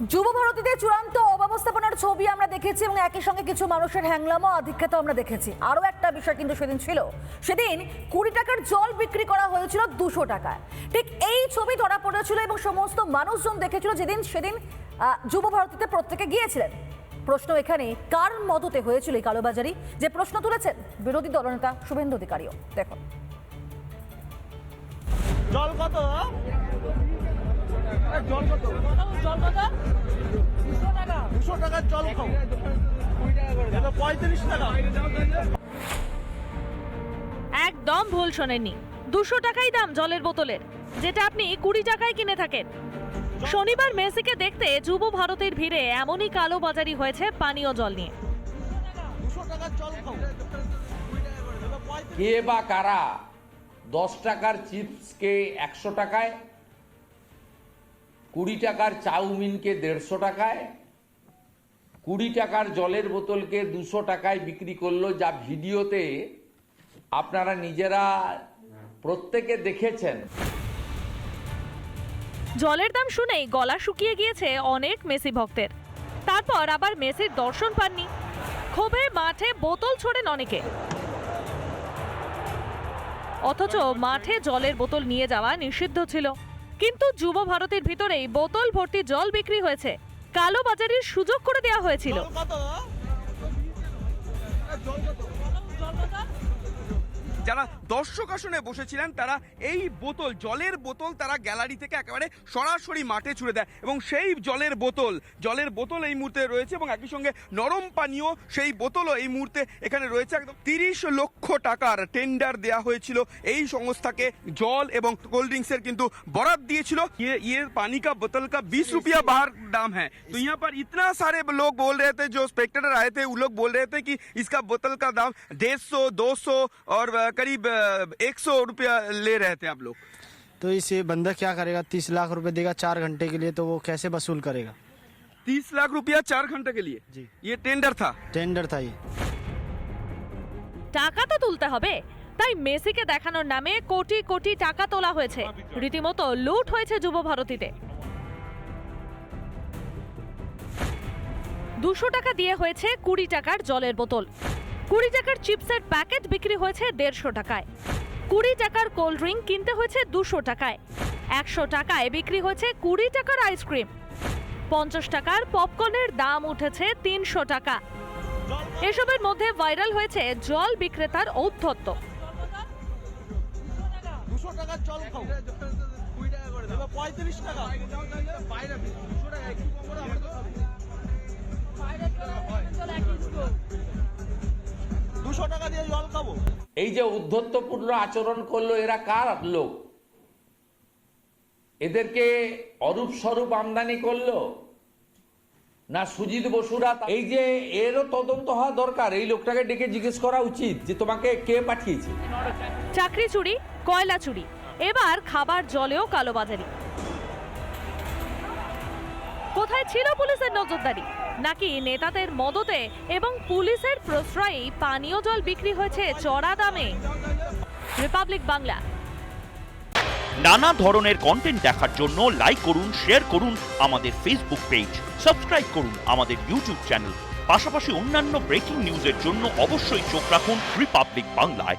যুব ভারতীতে চূড়ান্ত অব্যবস্থাপনার ছবি আমরা দেখেছি এবং একই সঙ্গে কিছু মানুষের হ্যাংলামো আধিক্যতা আমরা দেখেছি। আরও একটা বিষয় কিন্তু সেদিন ছিল, সেদিন 20 টাকার জল বিক্রি করা হয়েছিল 200 টাকায়। ঠিক এই ছবি ধরা পড়েছিল এবং সমস্ত মানুষজন দেখেছিল সেদিন যুব ভারতীতে প্রত্যেকে গিয়েছিলেন। প্রশ্ন এখানে, কার মদতে হয়েছিল এই কালোবাজারি, যে প্রশ্ন তুলেছেন বিরোধী দলনেতা শুভেন্দু অধিকারীও। দেখুন, জল কত? জল কত? জল কত? 200 টাকার জল খাও। 35 টাকা। একদম ভুল শোনেননি। 200 টাকাই দাম জলের বোতলের, যেটা আপনি 20 টাকায় কিনে থাকেন। শনিবার মেসিকে দেখতে যুব ভারতের ভিড়ে এমনই কালোবাজারি হয়েছে পানীয় জল নিয়ে। 200 টাকার জল খাও। কে বা কারা 10 টাকার চিপসকে 100 টাকায়, 20 টাকার চাউমিনকে 150 টাকায়, 20 টাকার জলের বোতলকে 200 টাকায় বিক্রি করলো, যা ভিডিওতে আপনারা নিজেরা প্রত্যেকে দেখেছেন। জলের দাম শুনেই গলা শুকিয়ে গিয়েছে অনেক মেসি ভক্তের। তারপর আবার মেসির দর্শন পাননি, ক্ষোভে মাঠে বোতল ছোড়েন অনেকে। অথচ মাঠে জলের বোতল নিয়ে যাওয়া নিষিদ্ধ ছিল, কিন্তু যুব ভারতের ভিতরেই বোতল ভর্তি জল বিক্রি হয়েছে। কালোবাজারির সুযোগ করে দেওয়া হয়েছিল। জল কত? জল কত? যারা দর্শক আসনে বসেছিলেন তারা এই বোতল, জলের বোতল তারা গ্যালারি থেকে একেবারে সরাসরি মাঠে ছুড়ে দেয় এবং সেই জলের বোতল এই মুহূর্তে রয়েছে এবং একই সঙ্গে নরম পানীয় সেই বোতলও এই মুহূর্তে এখানে রয়েছে। একদম 30 লক্ষ টাকার টেন্ডার দেওয়া হয়েছিল এই সংস্থাকে। জল এবং কোল্ড ड्रिंक्सের কিন্তু বরাদ দিয়েছিল। ये पानी का बोतल का 20 रुपया बाहर दाम है, तो यहाँ पर इतना सारे लोग बोल रहे थे, जो स्पेक्टेटर आए थे वो लोग बोल रहे थे कि इसका बोतल का दाम 150, 200 और करीब 100 रुपया ले रहे थे आप लोग। तो इसे बंदा क्या करेगा? 30 लाख रुपए देगा 4 घंटे के लिए, तो वो कैसे वसूल करेगा? 30 लाख रुपया 4 घंटे के लिए? जी, ये टेंडर था। टेंडर था ये। টাকা তো তুলতে হবে, তাই মেসিকে দেখানোর নামে কোটি কোটি টাকা তোলা হয়েছে। রীতিমতো লুট হয়েছে যুব ভারতীতে। 200 টাকা দিয়ে হয়েছে 20 টাকার জলের বোতল, 20 টাকার চিপসের প্যাকেট বিক্রি হয়েছে 150 টাকায়, 20 টাকার কোল্ড ড্রিঙ্ক কিনতে হয়েছে 200 টাকায়, 100 টাকায় বিক্রি হয়েছে 20 টাকার আইসক্রিম, 50 টাকার পপকর্নের দাম উঠেছে 300 টাকা। এসবের মধ্যে ভাইরাল হয়েছে জল বিক্রেতার ঔদ্ধত্য। 200 টাকার জল খাও। 35 টাকা। বাইরে 200 টাকা একটু কম করে আমরা তো খাবো। 200 টাকা দিয়ে জল খাবো। এই যে উদ্ধত্তপূর্ণ আচরণ করলো, এরা কার লোক? এদেরকে অরূপ স্বরূপ আমদানি করলো না সুজিত বসুরা? এই যে এরও তদন্ত হওয়া দরকার। এই লোকটাকে ডেকে জিজ্ঞেস করা উচিত যে তোমাকে কে পাঠিয়েছে। চাকরি চুরি, কয়লা চুরি, এবার খাবার জলেও কালোবাজারি। কোথায় ছিল পুলিশের নজরদারি? নাকি নেতাদের মদতে এবং পুলিশের প্রশ্রয়েই পানীয় জল বিক্রি হয়েছে চড়া দামে? রিপাবলিক বাংলা। নানা ধরনের কন্টেন্ট দেখার জন্য লাইক করুন, শেয়ার করুন আমাদের ফেসবুক পেজ, সাবস্ক্রাইব করুন আমাদের ইউটিউব চ্যানেল। পাশাপাশি অন্যান্য ব্রেকিং নিউজের জন্য অবশ্যই চোখ রাখুন রিপাবলিক বাংলায়।